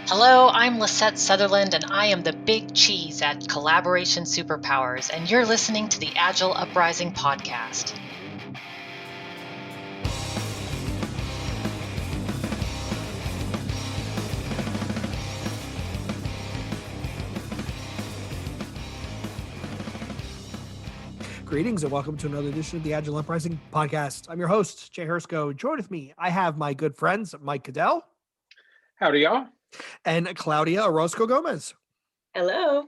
Hello, I'm Lisette Sutherland, and I am the big cheese at Collaboration Superpowers, and you're listening to the Agile Uprising podcast. Greetings and welcome to another edition of the Agile Uprising podcast. I'm your host, Jay Hersko. Join with me, I have my good friends, Mike Caddell. Howdy, y'all. And Claudia Orozco-Gomez. Hello.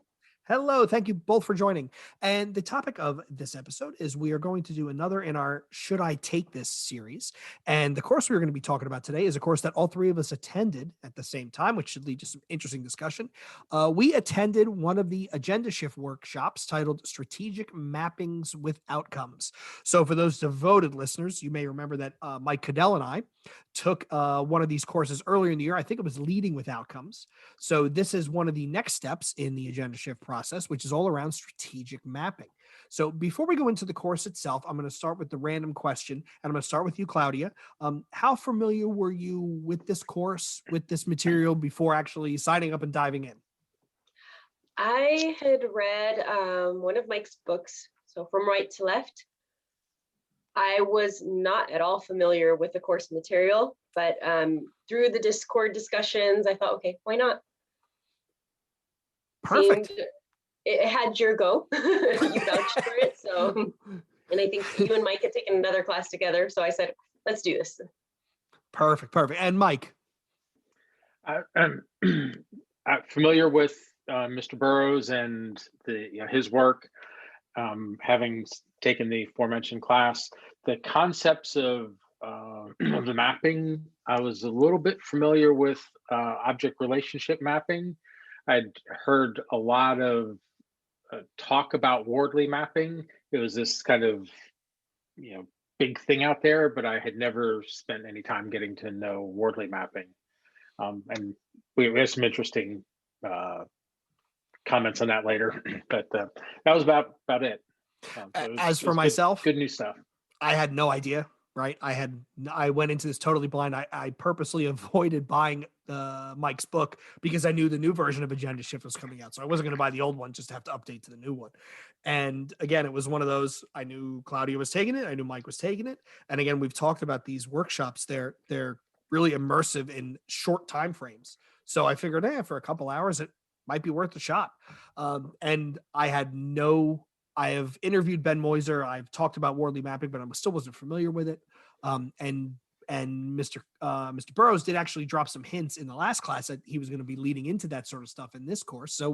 Hello, thank you both for joining. And the topic of this episode is we are going to do another in our Should I Take This series. And the course we're going to be talking about today is a course that all three of us attended at the same time, which should lead to some interesting discussion. We attended one of the Agendashift workshops titled Strategic Mappings with Outcomes. So for those devoted listeners, you may remember that Mike Caddell and I took one of these courses earlier in the year. I think it was Leading with Outcomes. So this is one of the next steps in the Agendashift process, which is all around strategic mapping. So before we go into the course itself, I'm going to start with the random question, and I'm going to start with you, Claudia. How familiar were you with this course, with this material, before actually signing up and diving in? I had read one of Mike's books, so From Right to Left. I was not at all familiar with the course material, but through the Discord discussions, I thought, okay, why not? Perfect. It had your go. You vouched for it. So, and I think you and Mike had taken another class together. So I said, let's do this. Perfect. And Mike? I'm familiar with Mr. Burrows and his work, having taken the aforementioned class. The concepts of the mapping, I was a little bit familiar with object relationship mapping. I'd heard a lot of talk about Wardley mapping. It was this kind of, big thing out there, but I had never spent any time getting to know Wardley mapping. And we have some interesting comments on that later, but that was about it. As for myself, good new stuff. I had no idea, right? I went into this totally blind. I purposely avoided buying Mike's book because I knew the new version of Agendashift was coming out. So I wasn't going to buy the old one just to have to update to the new one. And again, it was one of those, I knew Claudia was taking it. I knew Mike was taking it. And again, we've talked about these workshops. They're really immersive in short time frames. So I figured, for a couple hours, it might be worth a shot. And I have interviewed Ben Moiser. I've talked about Wardley mapping, but I still wasn't familiar with it. And Mr. Burrows did actually drop some hints in the last class that he was going to be leading into that sort of stuff in this course. So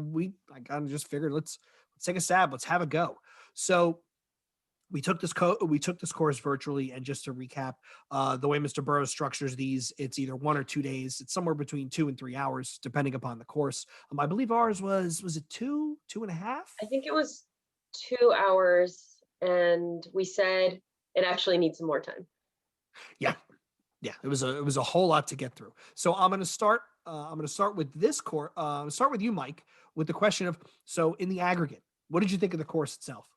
I kind of just figured let's take a stab, let's have a go. So we took this course virtually, and just to recap, the way Mr. Burrows structures these, it's either 1 or 2 days. It's somewhere between 2 and 3 hours, depending upon the course. I believe ours was it 2.5? I think it was 2 hours, and we said it actually needs some more time. Yeah, it was a whole lot to get through. So I'm going to start with this course. Start with you, Mike, with the question of, so in the aggregate, what did you think of the course itself?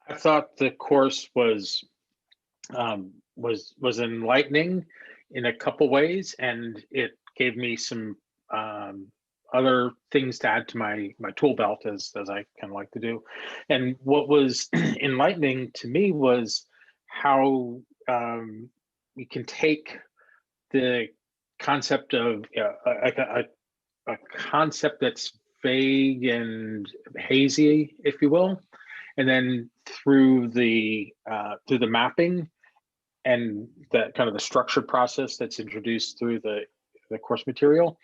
I thought the course was enlightening in a couple ways, and it gave me some other things to add to my tool belt, as I kind of like to do. And what was enlightening to me was how we can take the concept of a concept that's vague and hazy, if you will, and then through the mapping and that kind of the structured process that's introduced through the course material,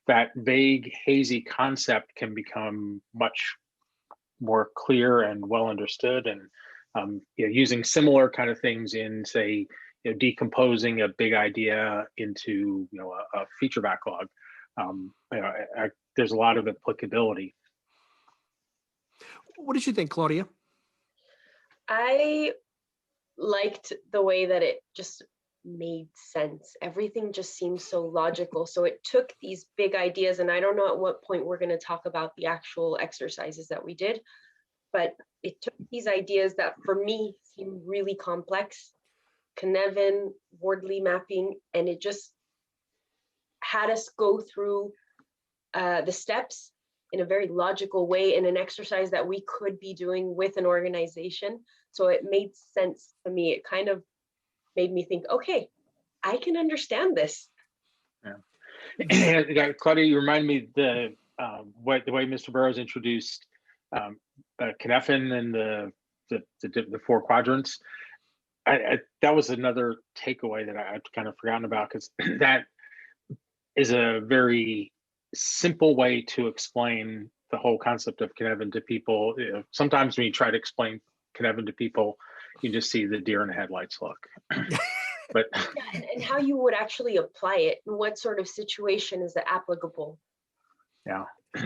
that vague, hazy concept can become much more clear and well understood. And using similar kind of things in, say, decomposing a big idea into a feature backlog, there's a lot of applicability. What did you think, Claudia? I liked the way that it just made sense. Everything just seemed so logical. So it took these big ideas, and I don't know at what point we're going to talk about the actual exercises that we did, but it took these ideas that for me seem really complex, Cynefin, Wardley mapping, and it just had us go through the steps in a very logical way in an exercise that we could be doing with an organization. So it made sense to me. It kind of made me think, okay, I can understand this. Yeah. Claudia, you remind me the way Mr. Burrows introduced Cynefin and the four quadrants. That was another takeaway that I'd kind of forgotten about, because that is a very simple way to explain the whole concept of Cynefin to people. Sometimes when you try to explain Cynefin to people, you just see the deer in the headlights look. But yeah, and how you would actually apply it, and what sort of situation is it applicable? Yeah.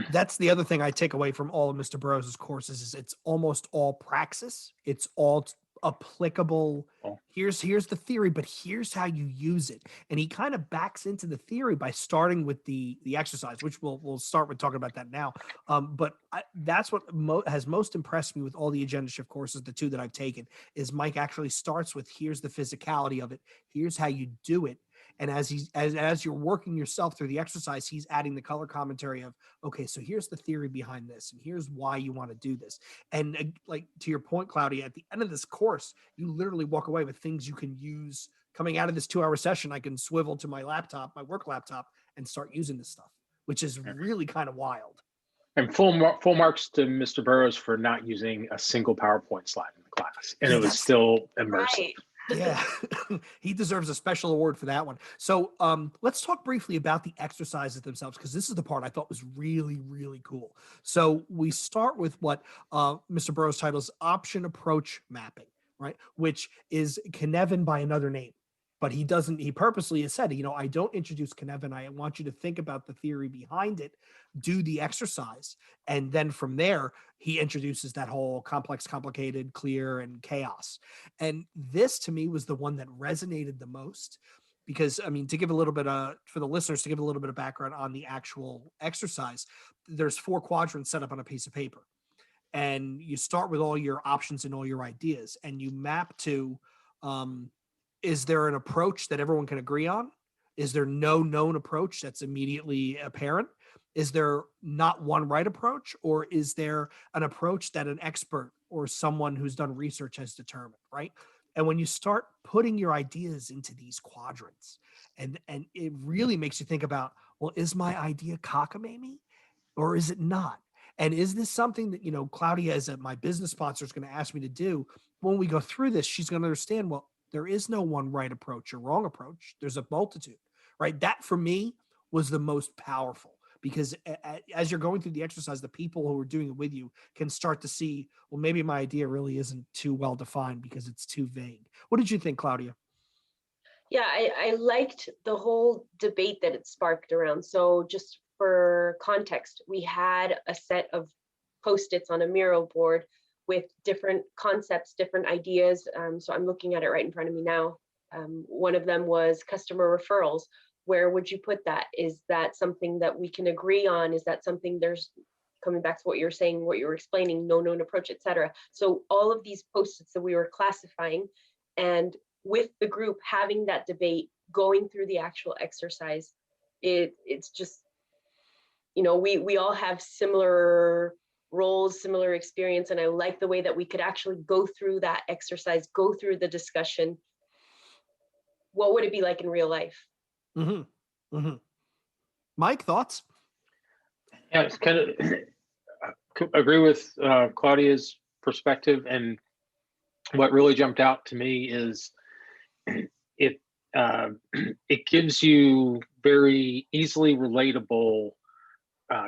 That's the other thing I take away from all of Mr. Burrows' courses is it's almost all praxis. It's all applicable. Here's the theory, but here's how you use it. And he kind of backs into the theory by starting with the exercise, which we'll start with talking about that now. But that's what has most impressed me with all the Agendashift courses, the two that I've taken, is Mike actually starts with here's the physicality of it, here's how you do it. And as you're working yourself through the exercise, he's adding the color commentary of, okay, so here's the theory behind this, and here's why you want to do this. And like to your point, Claudia, at the end of this course, you literally walk away with things you can use. Coming out of this 2-hour session, I can swivel to my laptop, my work laptop, and start using this stuff, which is really kind of wild. And full marks to Mr. Burrows for not using a single PowerPoint slide in the class, and it was still immersive. Right. Yeah, he deserves a special award for that one. So let's talk briefly about the exercises themselves, because this is the part I thought was really, really cool. So we start with what Mr. Burrows titles option approach mapping, right? Which is Cynefin by another name. But he purposely has said, I don't introduce Cynefin. I want you to think about the theory behind it, do the exercise. And then from there, he introduces that whole complex, complicated, clear, and chaos. And this to me was the one that resonated the most, because to give a little bit for the listeners, to give a little bit of background on the actual exercise, there's 4 quadrants set up on a piece of paper. And you start with all your options and all your ideas, and you map to, is there an approach that everyone can agree on? Is there no known approach that's immediately apparent? Is there not one right approach, or is there an approach that an expert or someone who's done research has determined, right? And when you start putting your ideas into these quadrants, and it really makes you think about, well, is my idea cockamamie or is it not? And is this something that, Claudia, as my business sponsor, is going to ask me to do? When we go through this, she's going to understand, well, there is no one right approach or wrong approach. There's a multitude, right? That for me was the most powerful, because as you're going through the exercise, the people who are doing it with you can start to see, well, maybe my idea really isn't too well defined because it's too vague. What did you think, Claudia? Yeah, I liked the whole debate that it sparked around. So just for context, we had a set of Post-its on a Miro board with different concepts, different ideas. So I'm looking at it right in front of me now. One of them was customer referrals. Where would you put that? Is that something that we can agree on? Is that something there's, coming back to what you're saying, what you were explaining, no known approach, etc. So all of these Post-its that we were classifying, and with the group having that debate, going through the actual exercise, it's just, we all have similar roles, similar experience, and I like the way that we could actually go through that exercise, go through the discussion. What would it be like in real life? Mm-hmm. Mm-hmm. Mike, thoughts? Yeah, it's kind of agree with Claudia's perspective, and what really jumped out to me is it it gives you very easily relatable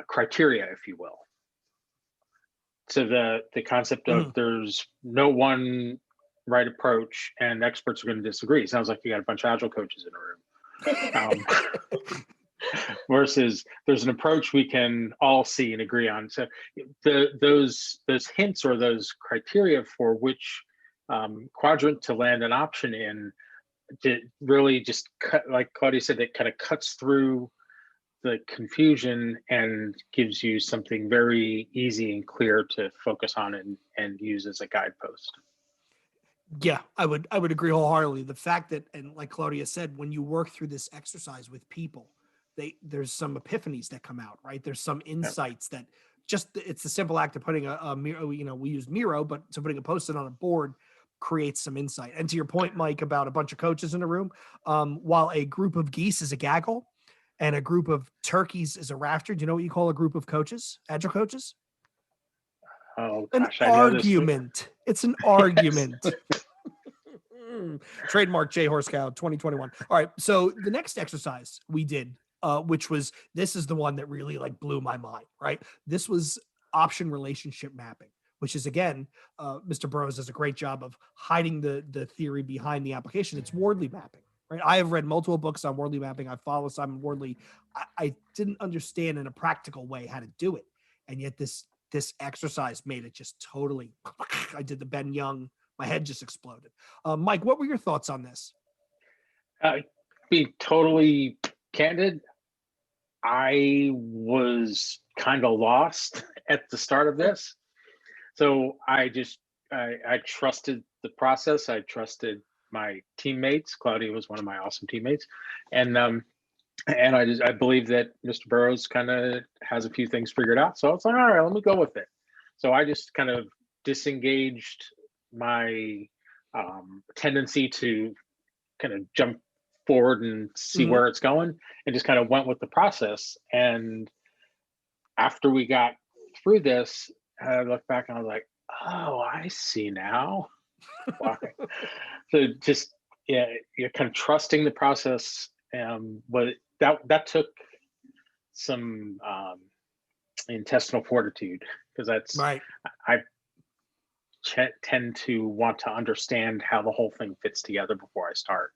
criteria, if you will. So the concept of there's no one right approach and experts are going to disagree. Sounds like you got a bunch of agile coaches in a room. Versus there's an approach we can all see and agree on. So those hints or those criteria for which quadrant to land an option in, really just cut, like Claudia said, it kind of cuts through the confusion and gives you something very easy and clear to focus on and use as a guidepost. Yeah, I would agree wholeheartedly. The fact that, and like Claudia said, when you work through this exercise with people, there's some epiphanies that come out, right? There's some insights that it's the simple act of putting a Miro, we use Miro, but to putting a Post-it on a board creates some insight. And to your point, Mike, about a bunch of coaches in a room, while a group of geese is a gaggle and a group of turkeys is a rafter, do you know what you call a group of coaches, agile coaches? Oh An gosh, I know this. argument. It's an argument. Trademark J Horsecow 2021. All right. So the next exercise we did, which was, this is the one that really like blew my mind, right? This was option relationship mapping, which is, again, Mr. Burrows does a great job of hiding the theory behind the application. It's Wardley mapping, right? I have read multiple books on Wardley mapping. I follow Simon Wardley. I didn't understand in a practical way how to do it. And yet this exercise made it just totally, I did the Ben Young, my head just exploded. Mike, what were your thoughts on this? Be totally candid, I was kind of lost at the start of this. So I trusted the process. I trusted my teammates. Claudia was one of my awesome teammates. And I believe that Mr. Burrows kind of has a few things figured out. So it's like, all right, let me go with it. So I just kind of disengaged my tendency to kind of jump forward and see where it's going, and just kind of went with the process. And after we got through this, I looked back and I was like, oh, I see now. Why? So just, yeah, you're kind of trusting the process. But that took some intestinal fortitude, because that's right. I tend to want to understand how the whole thing fits together before I start.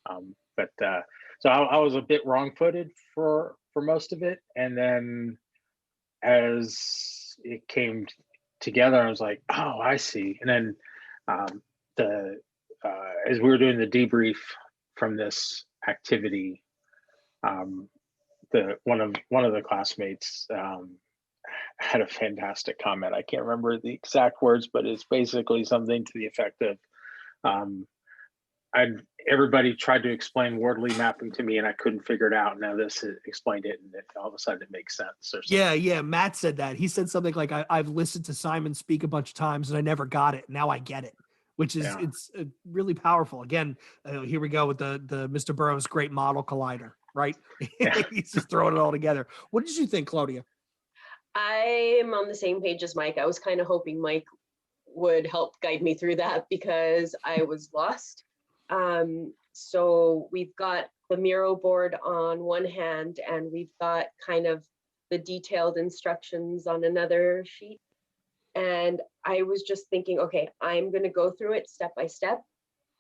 So I was a bit wrong-footed for most of it, and then as it came together, I was like, oh, I see. And then as we were doing the debrief from this activity, one of the classmates had a fantastic comment. I can't remember the exact words, but it's basically something to the effect of, everybody tried to explain Wardley mapping to me and I couldn't figure it out. Now this explained it, and all of a sudden it makes sense. Or something. Yeah. Matt said that. He said something like, I've listened to Simon speak a bunch of times and I never got it. Now I get it, which is, it's really powerful. Again, here we go with the Mr. Burrows great model collider, right? Yeah. He's just throwing it all together. What did you think, Claudia? I'm on the same page as Mike. I was kind of hoping Mike would help guide me through that because I was lost. So we've got the Miro board on one hand, and we've got kind of the detailed instructions on another sheet. And I was just thinking, okay, I'm going to go through it step by step,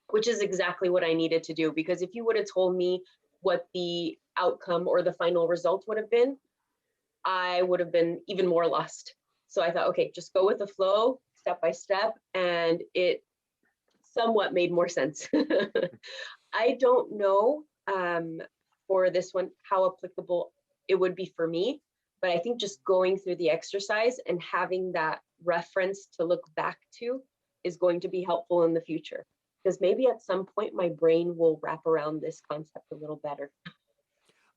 which is exactly what I needed to do. Because if you would have told me what the outcome or the final result would have been, I would have been even more lost. So I thought, okay, just go with the flow step by step. And it somewhat made more sense. I don't know for this one how applicable it would be for me, but I think just going through the exercise and having that reference to look back to is going to be helpful in the future, because maybe at some point my brain will wrap around this concept a little better.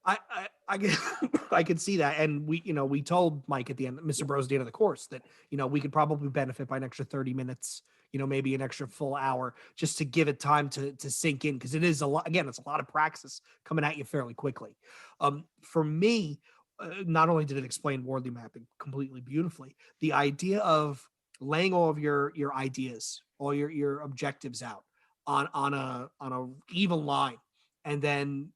I could see that. And we told Mike at the end, Mr. Burrows, at the end of the course, that, we could probably benefit by an extra 30 minutes, maybe an extra full hour, just to give it time to sink in. Cause it is a lot, again, it's a lot of praxis coming at you fairly quickly. For me, not only did it explain Wardley mapping completely beautifully, the idea of laying all of your ideas, all your objectives out on a even line, and then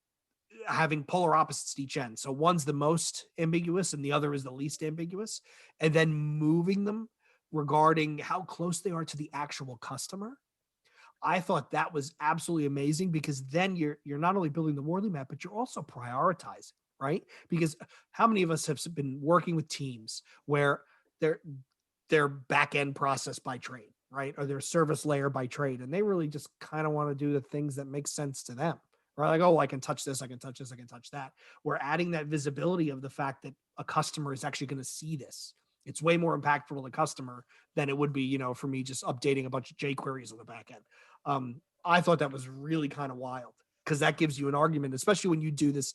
having polar opposites at each end. So one's the most ambiguous and the other is the least ambiguous, and then moving them regarding how close they are to the actual customer. I thought that was absolutely amazing, because then you're not only building the Wardley map, but you're also prioritizing, right? Because how many of us have been working with teams where they're back end process by trade, right? Or their service layer by trade, and they really just kind of want to do the things that make sense to them. Right? Like, oh, I can touch this, I can touch this, I can touch that. We're adding that visibility of the fact that a customer is actually going to see this. It's way more impactful to the customer than it would be, for me just updating a bunch of jQueries on the back end. I thought that was really kind of wild, because that gives you an argument, especially when you do this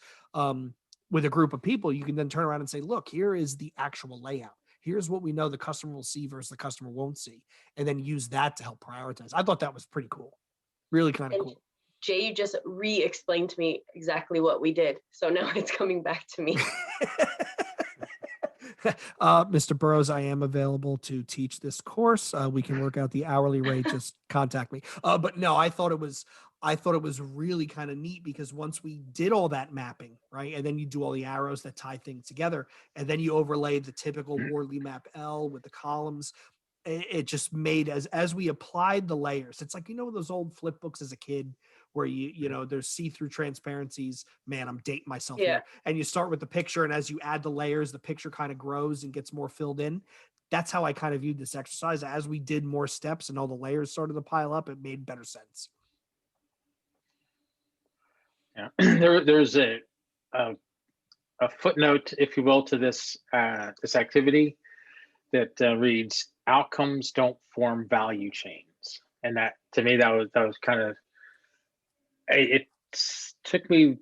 with a group of people, you can then turn around and say, look, here is the actual layout. Here's what we know the customer will see versus the customer won't see. And then use that to help prioritize. I thought that was pretty cool. Really kind of And cool. Jay, you just re-explained to me exactly what we did. So now it's coming back to me. Mr. Burrows, I am available to teach this course. We can work out the hourly rate. Just contact me. But no, I thought it was really kind of neat because once we did all that mapping, right, and then you do all the arrows that tie things together, and then you overlay the typical Wardley map L with the columns. It just made as we applied the layers. It's like, those old flip books as a kid where there's see-through transparencies. Man, I'm dating myself here. And you start with the picture, and as you add the layers, the picture kind of grows and gets more filled in. That's how I kind of viewed this exercise. As we did more steps and all the layers started to pile up, it made better sense. Yeah, there's a footnote, if you will, to this this activity that reads, "Outcomes don't form value chains," and that, to me, that was kind of, it set me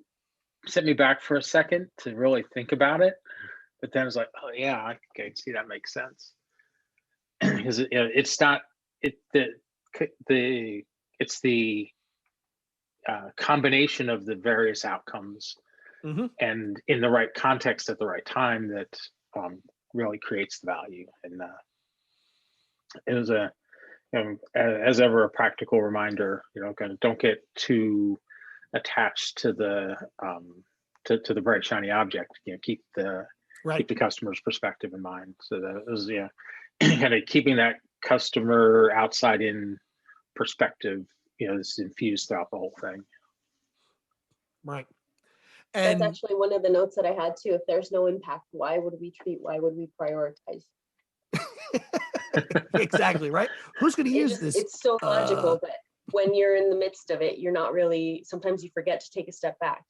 back for a second to really think about it, but then I was like, oh yeah, I can see that makes sense. Because it's not it's the combination of the various outcomes and in the right context at the right time that really creates the value. And it was as ever, a practical reminder, kind of don't get too attached to the to the bright shiny object. Keep the customer's perspective in mind. So that it was kind of keeping that customer outside in perspective, is infused throughout the whole thing. Right. And that's actually one of the notes that I had too. If there's no impact, why would we prioritize? Exactly, right? Who's going to use this? It's so logical, but when you're in the midst of it, you're not really, sometimes you forget to take a step back.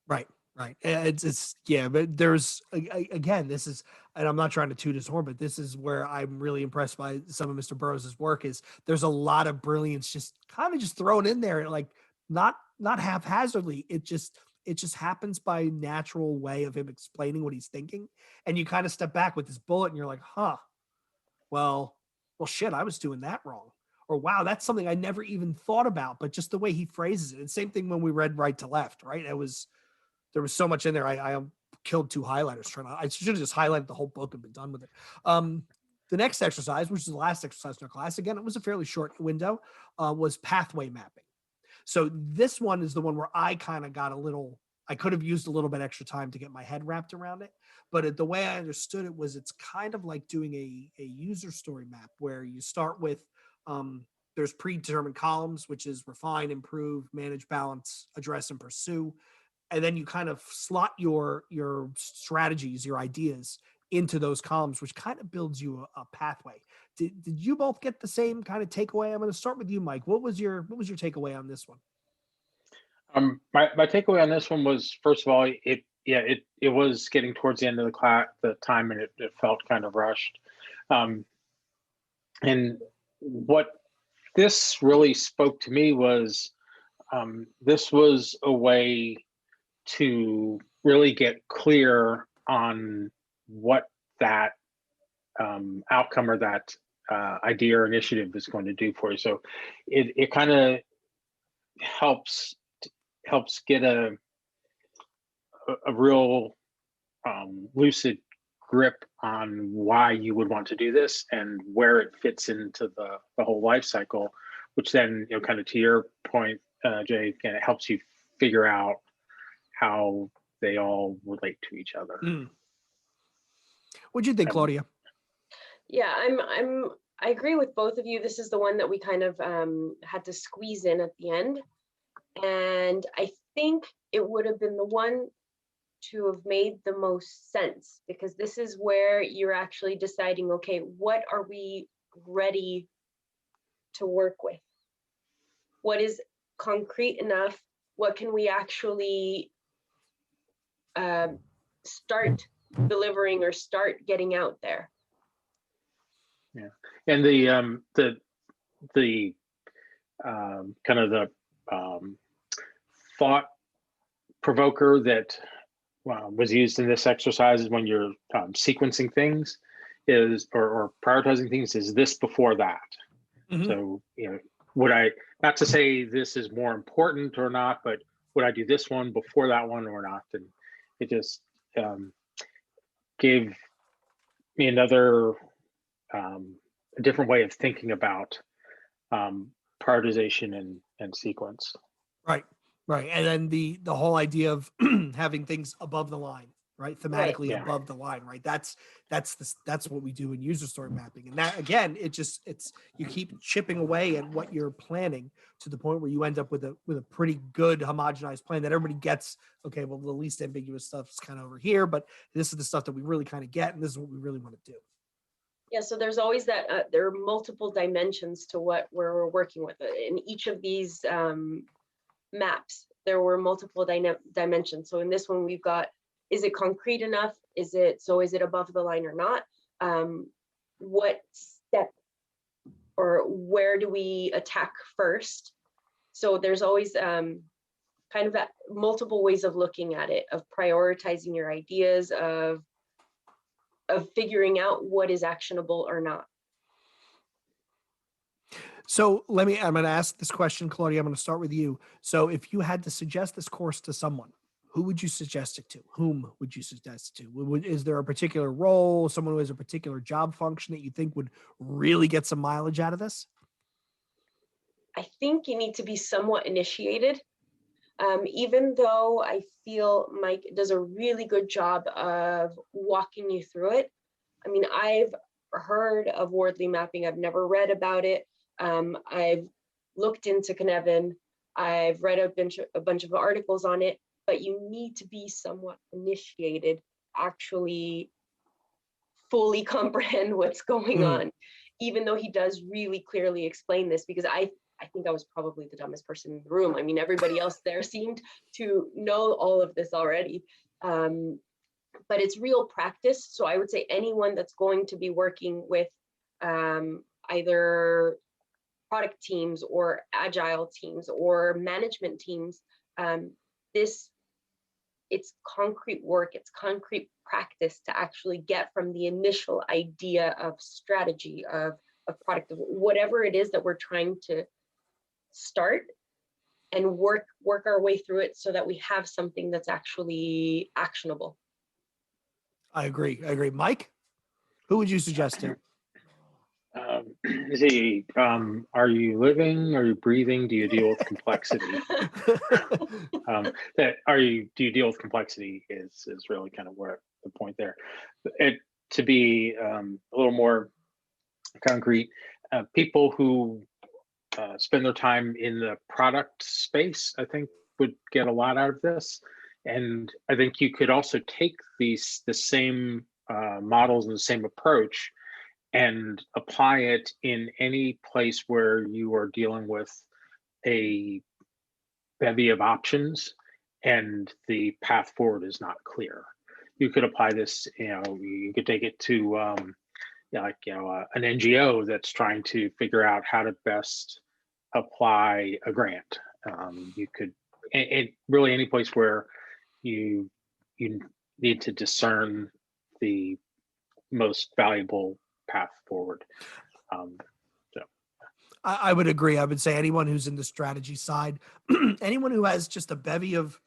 Right. It's but there's, again, this is, and I'm not trying to toot his horn, but this is where I'm really impressed by some of Mr. Burrows' work. Is there's a lot of brilliance just kind of just thrown in there, like not haphazardly. It just happens by natural way of him explaining what he's thinking. And you kind of step back with this bullet and you're like, well, shit, I was doing that wrong. Or, wow, that's something I never even thought about, but just the way he phrases it. And same thing when we read right to left, right? There was so much in there. I killed 2 highlighters I should have just highlighted the whole book and been done with it. The next exercise, which is the last exercise in our class, again, it was a fairly short window, was pathway mapping. So this one is the one where I kind of got I could have used a little bit extra time to get my head wrapped around it. But the way I understood it was it's kind of like doing a user story map where you start with, there's predetermined columns, which is refine, improve, manage, balance, address, and pursue. And then you kind of slot your strategies, your ideas into those columns, which kind of builds you a pathway. Did you both get the same kind of takeaway? I'm going to start with you, Mike. What was your takeaway on this one? My takeaway on this one was, first of all, it was getting towards the end of the time, and it felt kind of rushed. And what this really spoke to me was, this was a way to really get clear on what that outcome or that idea or initiative is going to do for you. So it kind of helps get a real lucid grip on why you would want to do this and where it fits into the whole life cycle, which then, kind of to your point, Jay, again, it helps you figure out how they all relate to each other. What'd you think, Claudia? Yeah, I agree with both of you. This is the one that we kind of had to squeeze in at the end. And I think it would have been the one to have made the most sense, because this is where you're actually deciding, okay, what are we ready to work with? What is concrete enough? What can we actually start delivering or start getting out there? Yeah, and the kind of the thought provoker that was used in this exercise is when you're sequencing things or prioritizing things, is this before that. Mhm. So, would I, not to say this is more important or not, but would I do this one before that one or not? And it just gave me another, a different way of thinking about prioritization and sequence. Right. Right. And then the whole idea of having things above the line, right? Right. Thematically Yeah. above the line, right? That's what we do in user story mapping. And that, again, it's you keep chipping away at what you're planning to the point where you end up with a pretty good homogenized plan that everybody gets. Okay, well, the least ambiguous stuff is kind of over here, but this is the stuff that we really kind of get, and this is what we really want to do. Yeah, so there's always that, there are multiple dimensions to what we're working with. In each of these maps, there were multiple dimensions. So in this one, we've got, is it concrete enough? Is it above the line or not? What step or where do we attack first? So there's always kind of that multiple ways of looking at it, of prioritizing your ideas, of figuring out what is actionable or not. So I'm going to ask this question, Claudia. I'm going to start with you. So if you had to suggest this course to someone, who would you suggest it to? Whom would you suggest it to? Is there a particular role, someone who has a particular job function that you think would really get some mileage out of this? I think you need to be somewhat initiated. Even though I feel Mike does a really good job of walking you through it. I mean, I've heard of Wordly mapping. I've never read about it. I've looked into Cynefin. I've read a bunch of articles on it, but you need to be somewhat initiated, actually fully comprehend what's going on, even though he does really clearly explain this, because I think I was probably the dumbest person in the room. I mean, everybody else there seemed to know all of this already. But it's real practice. So I would say anyone that's going to be working with either product teams or agile teams or management teams, it's concrete work, it's concrete practice to actually get from the initial idea of strategy, of product, of whatever it is that we're trying to start, and work our way through it so that we have something that's actually actionable. I agree. Mike, who would you suggest to? Are you living? Are you breathing? Do you deal with complexity? Do you deal with complexity is really kind of where the point there. To be a little more concrete, people who spend their time in the product space, I think, would get a lot out of this. And I think you could also take the same models and the same approach and apply it in any place where you are dealing with a bevy of options and the path forward is not clear. You could apply this, you could take it to an NGO that's trying to figure out how to best apply a grant. You could, really any place where you need to discern the most valuable path forward. I would agree. I would say anyone who's in the strategy side, anyone who has just a bevy of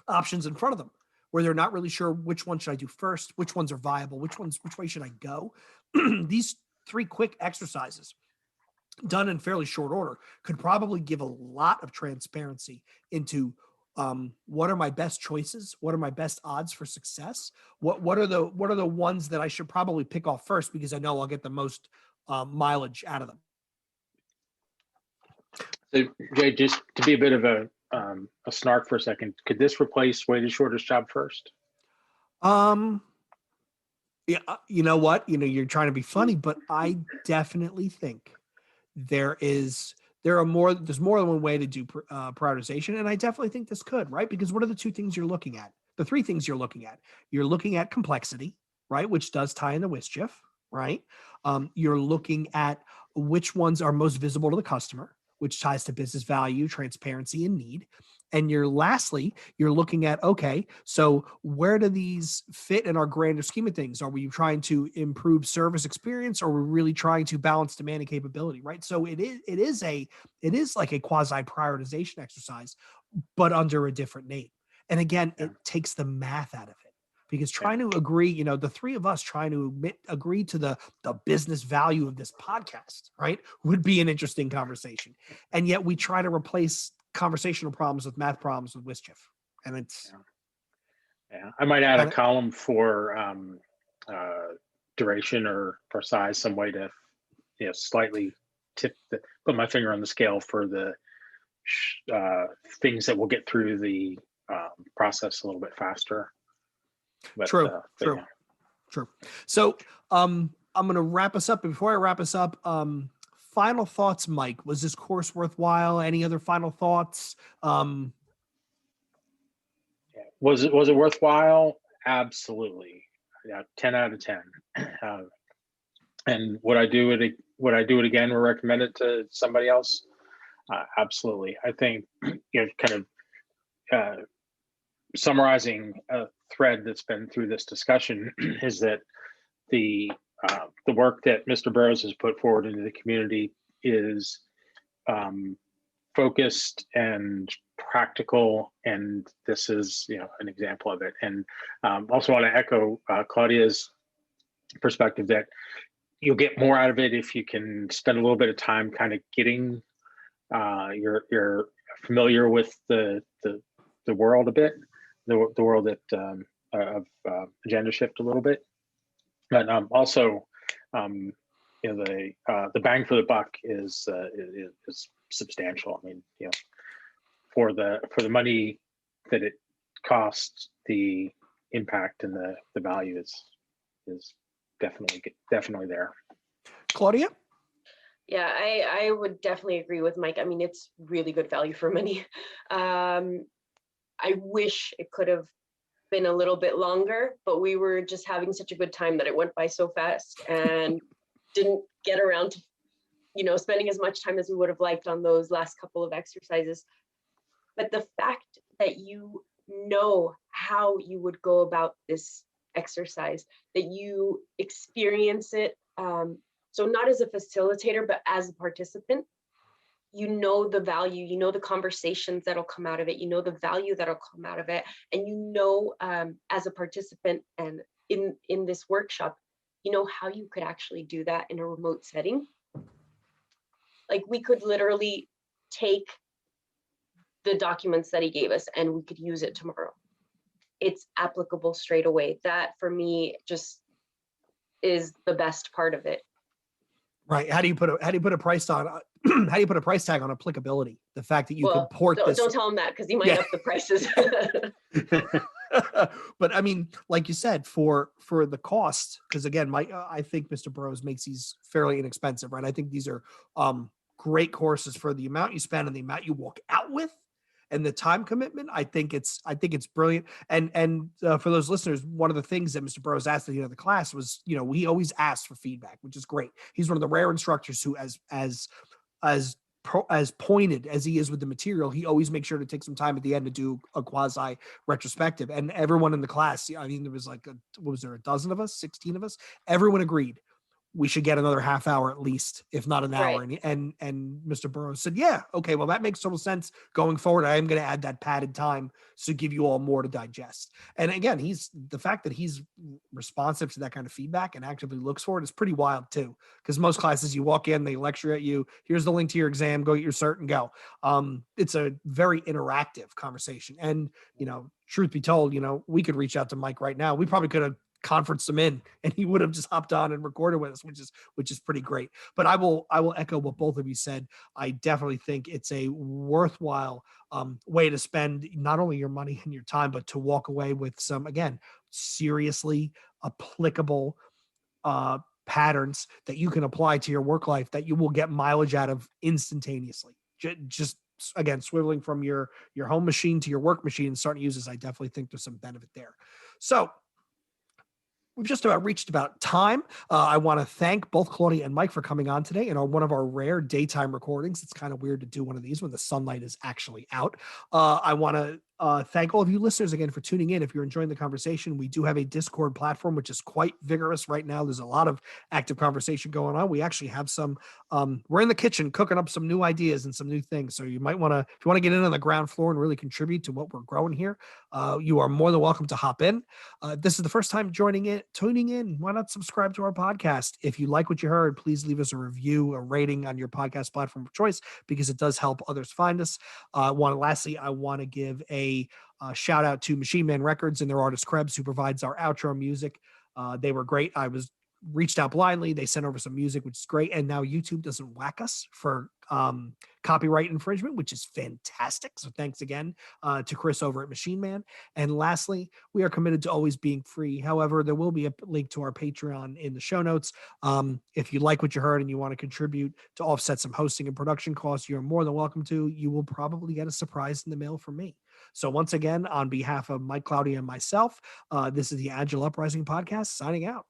options in front of them, where they're not really sure which one should I do first, which ones are viable, which way should I go. These 3 quick exercises done in fairly short order could probably give a lot of transparency into what are my best choices, what are my best odds for success, what are the ones that I should probably pick off first because I know I'll get the most mileage out of them. So Jay, just to be a bit of a snark for a second, could this replace Way to Shortest Job First? Yeah, you know what? You're trying to be funny, but I definitely think there's more than one way to do prioritization, and I definitely think this could, right? Because what are the 2 things you're looking at? The 3 things you're looking at. You're looking at complexity, right, which does tie into mischief, right? You're looking at which ones are most visible to the customer, which ties to business value, transparency, and need. And lastly, you're looking at, okay, so where do these fit in our grander scheme of things? Are we trying to improve service experience, or are we really trying to balance demand and capability, right? So it is like a quasi prioritization exercise, but under a different name. And again, it takes the math out of it, because trying to agree, the three of us trying to agree to the business value of this podcast, right, would be an interesting conversation. And yet we try to replace conversational problems with math problems with mischief. And it's I might add a column for duration or size, some way to slightly put my finger on the scale for the things that will get through the process a little bit faster. But, True. Yeah. True. So I'm going to wrap us up. Before I wrap us up, final thoughts, Mike. Was this course worthwhile? Any other final thoughts? Was it worthwhile? Absolutely. Yeah, 10 out of 10. And would I do it again or recommend it to somebody else? Absolutely. I think kind of summarizing a thread that's been through this discussion is that the work that Mr. Burrows has put forward into the community is focused and practical, and this is an example of it. And also want to echo Claudia's perspective that you'll get more out of it if you can spend a little bit of time kind of getting you're familiar with the world a bit, the world that of Agendashift a little bit, but also the bang for the buck is substantial. I mean, for the money that it costs, the impact and the value is definitely there. Claudia? Yeah, I would definitely agree with Mike. I mean, it's really good value for money. I wish it could have been a little bit longer, but we were just having such a good time that it went by so fast and didn't get around to, spending as much time as we would have liked on those last couple of exercises. But the fact that you know how you would go about this exercise, that you experience it, so not as a facilitator, but as a participant, the value, the conversations that'll come out of it, the value that'll come out of it. And as a participant and in this workshop, how you could actually do that in a remote setting. Like, we could literally take the documents that he gave us and we could use it tomorrow. It's applicable straight away. That for me just is the best part of it. Right. How do you put a price on? How do you put a price tag on applicability? The fact that you can port this. Don't tell him that, because he might up the prices. But I mean, like you said, for the cost, because again, I think Mr. Burrows makes these fairly inexpensive, right? I think these are great courses for the amount you spend and the amount you walk out with, and the time commitment. I think it's brilliant. And for those listeners, one of the things that Mr. Burrows asked at the end of the class was, he always asks for feedback, which is great. He's one of the rare instructors who, as pointed as he is with the material, he always makes sure to take some time at the end to do a quasi retrospective. And everyone in the class, I mean, there was like, what was there, a dozen of us, 16 of us? Everyone agreed we should get another half hour at least, if not an hour. Right. And Mr. Burrows said, yeah, okay, well, that makes total sense. Going forward, I am going to add that padded time to give you all more to digest. And again, the fact that he's responsive to that kind of feedback and actively looks for it is pretty wild too. Because most classes, you walk in, they lecture at you, here's the link to your exam, go get your cert and go. It's a very interactive conversation. And, truth be told, we could reach out to Mike right now. We probably could have conference him in and he would have just hopped on and recorded with us, which is pretty great. But I will echo what both of you said. I definitely think it's a worthwhile way to spend not only your money and your time, but to walk away with some, again, seriously applicable patterns that you can apply to your work life that you will get mileage out of instantaneously. Just again, swiveling from your home machine to your work machine and starting to use this, I definitely think there's some benefit there. So we've just about reached about time. I want to thank both Claudia and Mike for coming on today and one of our rare daytime recordings. It's kind of weird to do one of these when the sunlight is actually out. I want to thank all of you listeners again for tuning in. If you're enjoying the conversation, we do have a Discord platform, which is quite vigorous right now. There's a lot of active conversation going on. We actually have some, we're in the kitchen cooking up some new ideas and some new things. So you might want to, if you want to get in on the ground floor and really contribute to what we're growing here, you are more than welcome to hop in. This is the first time tuning in, why not subscribe to our podcast? If you like what you heard, please leave us a review, a rating on your podcast platform of choice, because it does help others find us. Lastly, I want to give a shout out to Machine Man Records and their artist Krebs, who provides our outro music. They were great. I was reached out blindly. They sent over some music, which is great. And now YouTube doesn't whack us for copyright infringement, which is fantastic. So thanks again to Chris over at Machine Man. And lastly, we are committed to always being free. However, there will be a link to our Patreon in the show notes. If you like what you heard and you want to contribute to offset some hosting and production costs, you're more than welcome to. You will probably get a surprise in the mail from me. So once again, on behalf of Mike, Claudia, and myself, this is the Agile Uprising Podcast signing out.